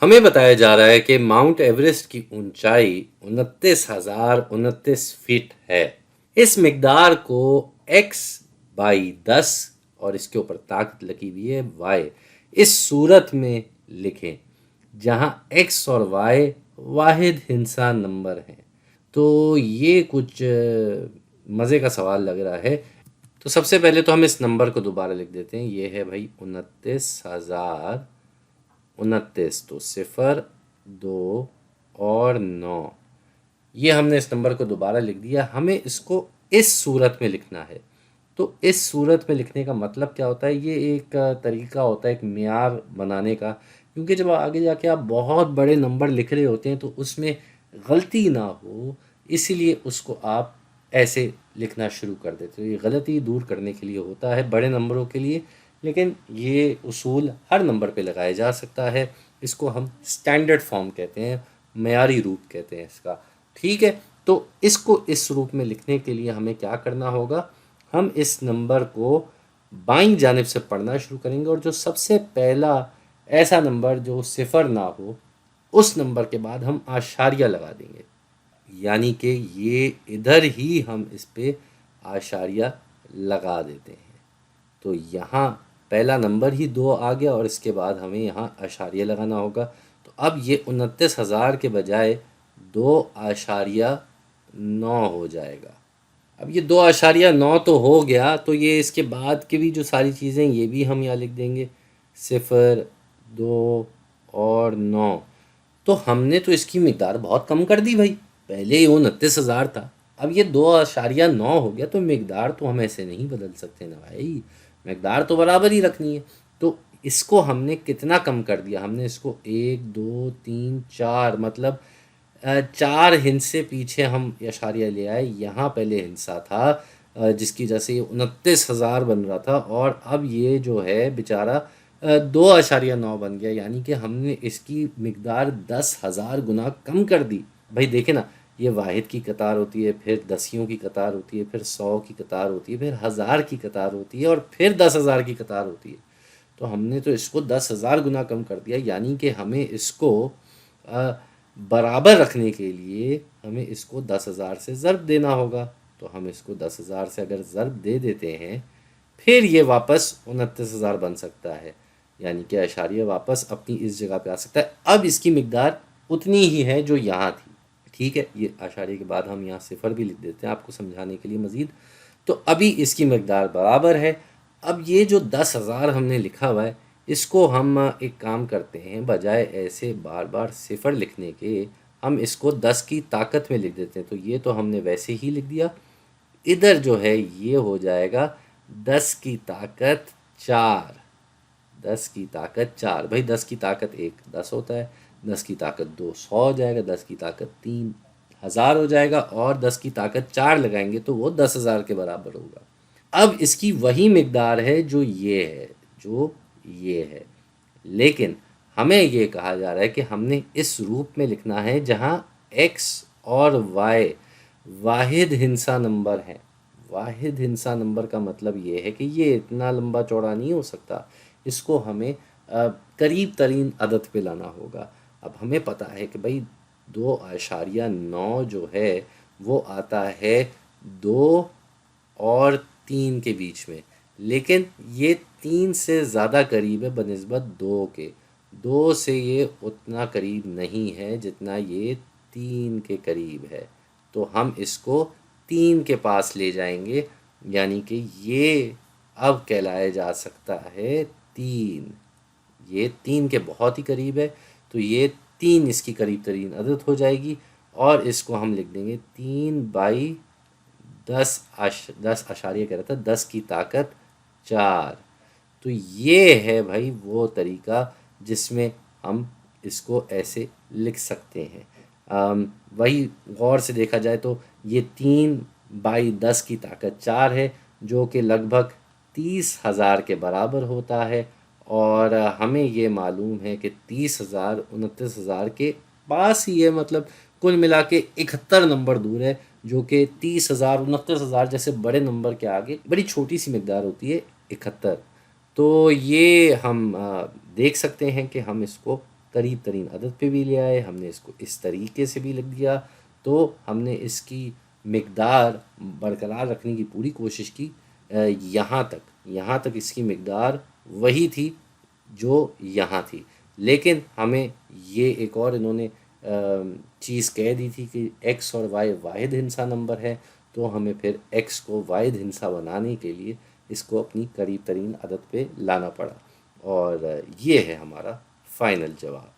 हमें बताया जा रहा है कि माउंट एवरेस्ट की ऊंचाई 29,029 फीट है। इस मिकदार को x/10 और इसके ऊपर ताकत लगी हुई है y इस सूरत में लिखें जहां x और y वाहिद हिंसा नंबर हैं। तो ये कुछ मज़े का सवाल लग रहा है। तो सबसे पहले तो हम इस नंबर को दोबारा लिख देते हैं। ये है भाई 29,029। तो 0, 2 और 9, ये हमने इस नंबर को दोबारा लिख दिया। हमें इसको इस सूरत में लिखना है। तो इस सूरत में लिखने का मतलब क्या होता है, ये एक तरीका होता है एक मियार बनाने का, क्योंकि जब आगे जाके आप बहुत बड़े नंबर लिख रहे होते हैं तो उसमें गलती ना हो, इसीलिए उसको आप ऐसे लिखना शुरू कर देते हो। ये गलती दूर करने के लिए होता है बड़े नंबरों के लिए, लेकिन ये उसूल हर नंबर पे लगाया जा सकता है। इसको हम स्टैंडर्ड फॉर्म कहते हैं, मयारी रूप कहते हैं इसका। ठीक है, तो इसको इस रूप में लिखने के लिए हमें क्या करना होगा, हम इस नंबर को बाईं जानिब से पढ़ना शुरू करेंगे और जो सबसे पहला ऐसा नंबर जो सिफर ना हो, उस नंबर के बाद हम आशारिया लगा देंगे, यानी कि ये इधर ही हम इस पे आशारिया लगा देते हैं। तो यहाँ पहला नंबर ही 2 आ गया और इसके बाद हमें यहाँ आशारिया लगाना होगा। तो अब ये 29,000 के बजाय 2.9 हो जाएगा। अब ये 2.9 तो हो गया, तो ये इसके बाद की भी जो सारी चीज़ें ये भी हम यहाँ लिख देंगे, 0, 2 और 9। तो हमने तो इसकी मिकदार बहुत कम कर दी भाई। पहले ये 29,000 था, अब ये 2.9 हो गया। तो मिकदार तो हम ऐसे नहीं बदल सकते ना भाई, मिकदार तो बराबर ही रखनी है। तो इसको हमने कितना कम कर दिया, हमने इसको 1, 2, 3, 4 मतलब 4 हिंसे पीछे हम आशारिया ले आए। यहाँ पहले हिंसा था जिसकी वजह से ये 29,000 बन रहा था, और अब ये जो है बेचारा 2.9 बन गया, यानी कि हमने इसकी मिकदार 10,000 गुना कम कर दी। भाई देखे ना, ये वाहिद की कतार होती है, फिर दसियों की कतार होती है, फिर 100 की कतार होती है, फिर 1000 की कतार होती है, और फिर 10,000 की कतार होती है। तो हमने तो इसको 10,000 गुना कम कर दिया, यानी कि हमें इसको बराबर रखने के लिए हमें इसको 10,000 से ज़र्ब देना होगा। तो हम इसको 10,000 से अगर ज़र्ब दे देते हैं, फिर ये वापस 29,000 बन सकता है, यानी कि आशारिया वापस अपनी इस जगह पे आ सकता है। अब इसकी मिकदार उतनी ही है जो यहाँ थी। ठीक है, ये आशारिया के बाद हम यहाँ सिफर भी लिख देते हैं आपको समझाने के लिए मज़ीद। तो अभी इसकी मिकदार बराबर है। अब ये जो 10,000 हमने लिखा हुआ है, इसको हम एक काम करते हैं, बजाय ऐसे बार बार सिफर लिखने के हम इसको 10 की ताकत में लिख देते हैं। तो ये तो हमने वैसे ही लिख दिया, इधर जो है ये हो जाएगा 10 की ताकत 4। 10 की ताकत 4, भाई 10 की ताकत 1 10 होता है, 10 की ताकत 2 100 हो जाएगा, 10 की ताकत 3 1000 हो जाएगा, और 10 की ताकत 4 लगाएंगे तो वो 10,000 के बराबर होगा। अब इसकी वही मिकदार है जो ये है, जो ये है, लेकिन हमें ये कहा जा रहा है कि हमने इस रूप में लिखना है जहाँ x और y वाहिद हिंसा नंबर है। वाहिद हिंसा नंबर का मतलब ये है कि ये इतना लंबा चौड़ा नहीं हो सकता, इसको हमें करीब तरीन अदद पे लाना होगा। अब हमें पता है कि भाई 2.9 जो है वो आता है 2 और 3 के बीच में, लेकिन ये 3 से ज़्यादा करीब है बनिस्बत 2 के। 2 से ये उतना करीब नहीं है जितना ये 3 के करीब है। तो हम इसको 3 के पास ले जाएंगे, यानी कि ये अब कहलाया जा सकता है 3। ये 3 के बहुत ही करीब है, तो ये 3 इसकी करीब तरीन अदद हो जाएगी, और इसको हम लिख देंगे 3/10 आशारिया कह रहा था 10 की ताकत 4। तो ये है भाई वो तरीका जिसमें हम इसको ऐसे लिख सकते हैं। वही गौर से देखा जाए तो ये 3/10 की ताकत 4 है, जो कि लगभग 30,000 के बराबर होता है। और हमें ये मालूम है कि 30,000 29,000 के पास ही है, मतलब कुल मिला के 71 नंबर दूर है, जो कि 30,000 29,000 जैसे बड़े नंबर के आगे बड़ी छोटी सी मिकदार होती है 71। तो ये हम देख सकते हैं कि हम इसको करीब तरीन अदद पे भी ले आए, हमने इसको इस तरीके से भी लिख दिया, तो हमने इसकी मिकदार बरकरार रखने की पूरी कोशिश की। यहाँ तक इसकी मिकदार वही थी जो यहाँ थी, लेकिन हमें ये एक और इन्होंने चीज़ कह दी थी कि x और y वाहिद हिंसा नंबर है, तो हमें फिर x को वाहिद हिंसा बनाने के लिए इसको अपनी करीब तरीन अदद पे लाना पड़ा, और ये है हमारा फाइनल जवाब।